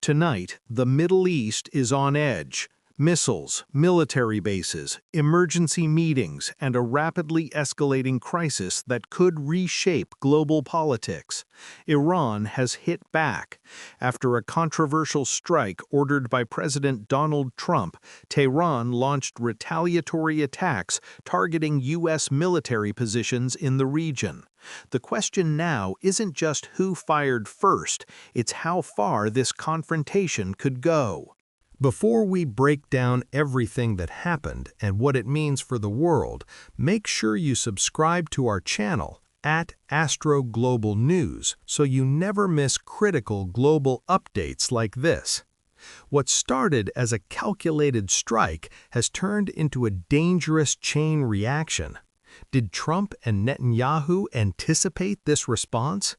Tonight, the Middle East is on edge. Missiles, military bases, emergency meetings, and a rapidly escalating crisis that could reshape global politics. Iran has hit back. After a controversial strike ordered by President Donald Trump, Tehran launched retaliatory attacks targeting U.S. military positions in the region. The question now isn't just who fired first, it's how far this confrontation could go. Before we break down everything that happened and what it means for the world, make sure you subscribe to our channel at Astro Global News so you never miss critical global updates like this. What started as a calculated strike has turned into a dangerous chain reaction. Did Trump and Netanyahu anticipate this response?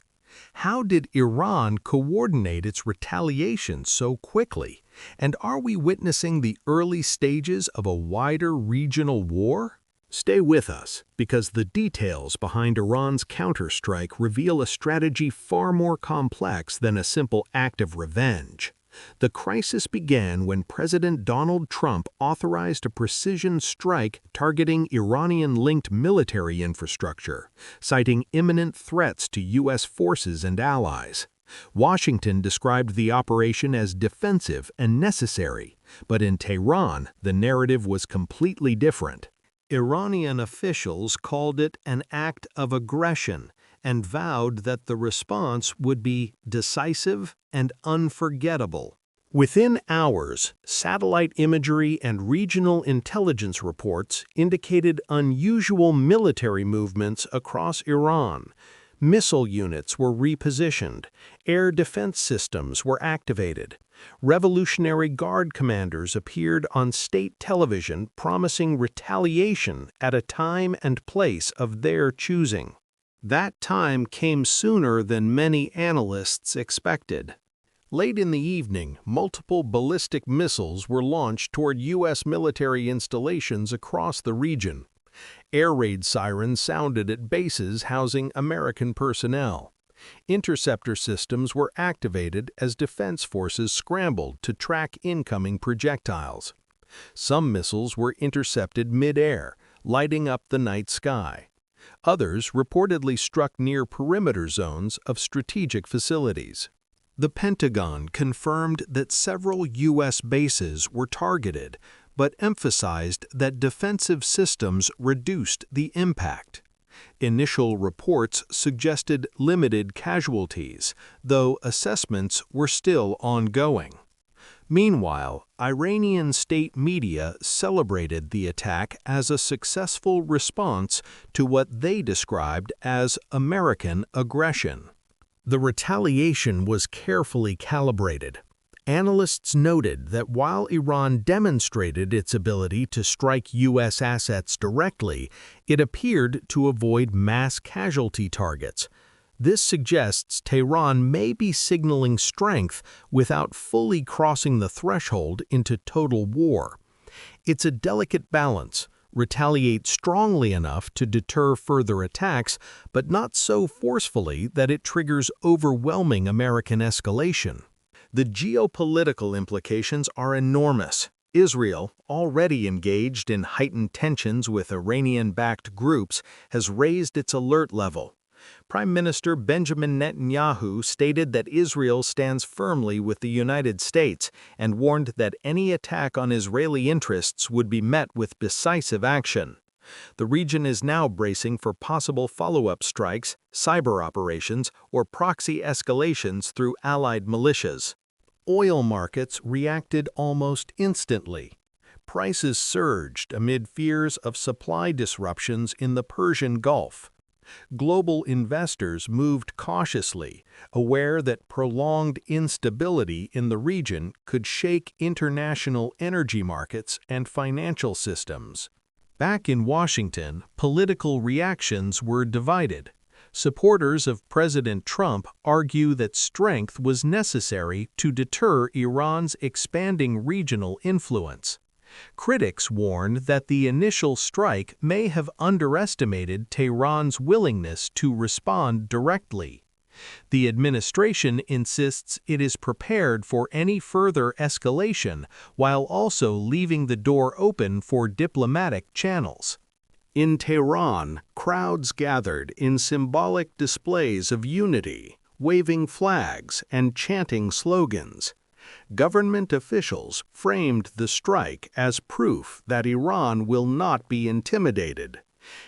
How did Iran coordinate its retaliation so quickly? And are we witnessing the early stages of a wider regional war? Stay with us, because the details behind Iran's counterstrike reveal a strategy far more complex than a simple act of revenge. The crisis began when President Donald Trump authorized a precision strike targeting Iranian-linked military infrastructure, citing imminent threats to U.S. forces and allies. Washington described the operation as defensive and necessary, but in Tehran, the narrative was completely different. Iranian officials called it an act of aggression and vowed that the response would be decisive and unforgettable. Within hours, satellite imagery and regional intelligence reports indicated unusual military movements across Iran. Missile units were repositioned, air defense systems were activated. Revolutionary Guard commanders appeared on state television promising retaliation at a time and place of their choosing. That time came sooner than many analysts expected. Late in the evening, multiple ballistic missiles were launched toward U.S. military installations across the region. Air raid sirens sounded at bases housing American personnel. Interceptor systems were activated as defense forces scrambled to track incoming projectiles. Some missiles were intercepted mid-air, lighting up the night sky. Others reportedly struck near perimeter zones of strategic facilities. The Pentagon confirmed that several U.S. bases were targeted, but emphasized that defensive systems reduced the impact. Initial reports suggested limited casualties, though assessments were still ongoing. Meanwhile, Iranian state media celebrated the attack as a successful response to what they described as American aggression. The retaliation was carefully calibrated. Analysts noted that while Iran demonstrated its ability to strike U.S. assets directly, it appeared to avoid mass casualty targets. This suggests Tehran may be signaling strength without fully crossing the threshold into total war. It's a delicate balance. Retaliate strongly enough to deter further attacks, but not so forcefully that it triggers overwhelming American escalation. The geopolitical implications are enormous. Israel, already engaged in heightened tensions with Iranian-backed groups, has raised its alert level. Prime Minister Benjamin Netanyahu stated that Israel stands firmly with the United States and warned that any attack on Israeli interests would be met with decisive action. The region is now bracing for possible follow-up strikes, cyber operations, or proxy escalations through allied militias. Oil markets reacted almost instantly. Prices surged amid fears of supply disruptions in the Persian Gulf. Global investors moved cautiously, aware that prolonged instability in the region could shake international energy markets and financial systems. Back in Washington, political reactions were divided. Supporters of President Trump argue that strength was necessary to deter Iran's expanding regional influence. Critics warn that the initial strike may have underestimated Tehran's willingness to respond directly. The administration insists it is prepared for any further escalation while also leaving the door open for diplomatic channels. In Tehran, crowds gathered in symbolic displays of unity, waving flags and chanting slogans. Government officials framed the strike as proof that Iran will not be intimidated.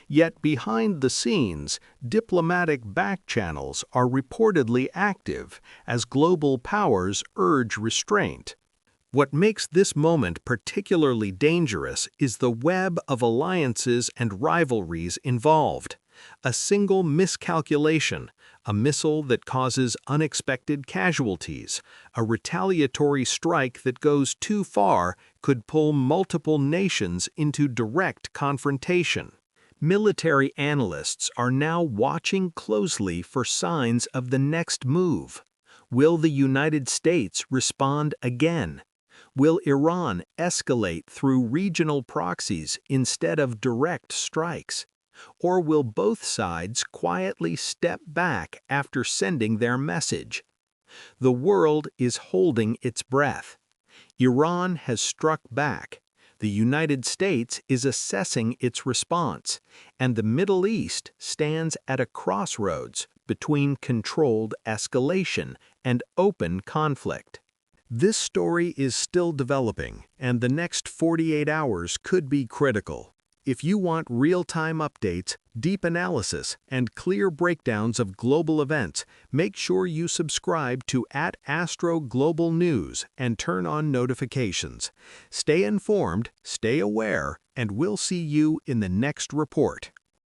Yet behind the scenes, diplomatic back channels are reportedly active as global powers urge restraint. What makes this moment particularly dangerous is the web of alliances and rivalries involved. A single miscalculation, a missile that causes unexpected casualties, a retaliatory strike that goes too far could pull multiple nations into direct confrontation. Military analysts are now watching closely for signs of the next move. Will the United States respond again? Will Iran escalate through regional proxies instead of direct strikes? Or will both sides quietly step back after sending their message? The world is holding its breath. Iran has struck back. The United States is assessing its response, and the Middle East stands at a crossroads between controlled escalation and open conflict. This story is still developing, and the next 48 hours could be critical. If you want real-time updates, deep analysis, and clear breakdowns of global events, make sure you subscribe to @Astro Global News and turn on notifications. Stay informed, stay aware, and we'll see you in the next report.